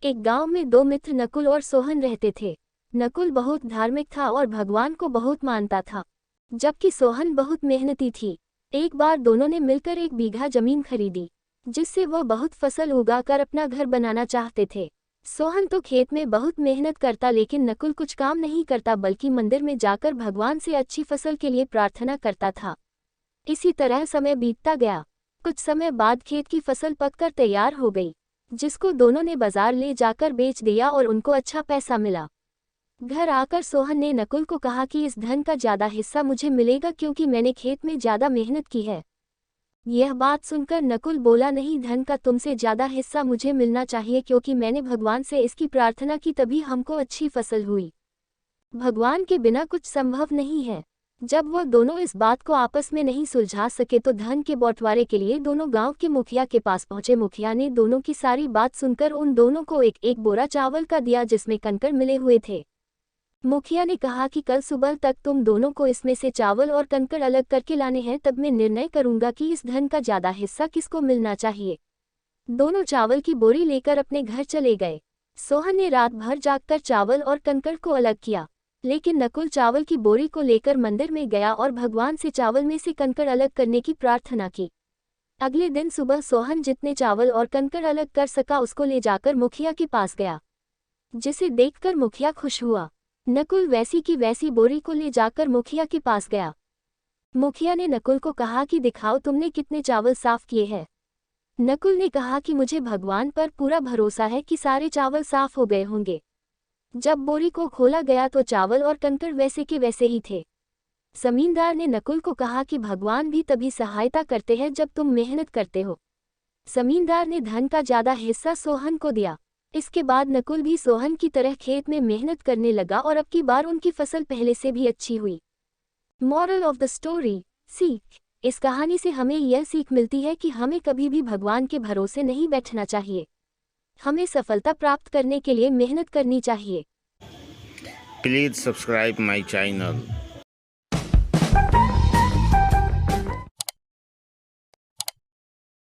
एक गांव में दो मित्र नकुल और सोहन रहते थे। नकुल बहुत धार्मिक था और भगवान को बहुत मानता था, जबकि सोहन बहुत मेहनती थी। एक बार दोनों ने मिलकर 1 बीघा जमीन खरीदी, जिससे वह बहुत फसल उगाकर अपना घर बनाना चाहते थे। सोहन तो खेत में बहुत मेहनत करता, लेकिन नकुल कुछ काम नहीं करता बल्कि मंदिर में जाकर भगवान से अच्छी फसल के लिए प्रार्थना करता था। इसी तरह समय बीतता गया। कुछ समय बाद खेत की फसल पककर तैयार हो गई, जिसको दोनों ने बाजार ले जाकर बेच दिया और उनको अच्छा पैसा मिला। घर आकर सोहन ने नकुल को कहा कि इस धन का ज्यादा हिस्सा मुझे मिलेगा, क्योंकि मैंने खेत में ज्यादा मेहनत की है। यह बात सुनकर नकुल बोला, नहीं, धन का तुमसे ज्यादा हिस्सा मुझे मिलना चाहिए, क्योंकि मैंने भगवान से इसकी प्रार्थना की, तभी हमको अच्छी फसल हुई। भगवान के बिना कुछ संभव नहीं है। जब वह दोनों इस बात को आपस में नहीं सुलझा सके तो धन के बंटवारे के लिए दोनों गांव के मुखिया के पास पहुंचे। मुखिया ने दोनों की सारी बात सुनकर उन दोनों को एक एक बोरा चावल का दिया, जिसमें कंकड़ मिले हुए थे। मुखिया ने कहा कि कल सुबह तक तुम दोनों को इसमें से चावल और कंकड़ अलग करके लाने हैं, तब मैं निर्णय करूंगा कि इस धन का ज्यादा हिस्सा किसको मिलना चाहिए। दोनों चावल की बोरी लेकर अपने घर चले गए। सोहन ने रात भर जागकर चावल और कंकड़ को अलग किया, लेकिन नकुल चावल की बोरी को लेकर मंदिर में गया और भगवान से चावल में से कंकड़ अलग करने की प्रार्थना की। अगले दिन सुबह सोहन जितने चावल और कंकड़ अलग कर सका उसको ले जाकर मुखिया के पास गया, जिसे देखकर मुखिया खुश हुआ। नकुल वैसी की वैसी बोरी को ले जाकर मुखिया के पास गया। मुखिया ने नकुल को कहा कि दिखाओ तुमने कितने चावल साफ किए हैं। नकुल ने कहा कि मुझे भगवान पर पूरा भरोसा है कि सारे चावल साफ हो गए होंगे। जब बोरी को खोला गया तो चावल और कंकड़ वैसे के वैसे ही थे। जमींदार ने नकुल को कहा कि भगवान भी तभी सहायता करते हैं जब तुम मेहनत करते हो। जमींदार ने धन का ज्यादा हिस्सा सोहन को दिया। इसके बाद नकुल भी सोहन की तरह खेत में मेहनत करने लगा और अब की बार उनकी फसल पहले से भी अच्छी हुई। मॉरल ऑफ द स्टोरी, सीख। इस कहानी से हमें यह सीख मिलती है कि हमें कभी भी भगवान के भरोसे नहीं बैठना चाहिए। हमें सफलता प्राप्त करने के लिए मेहनत करनी चाहिए। Please subscribe my channel.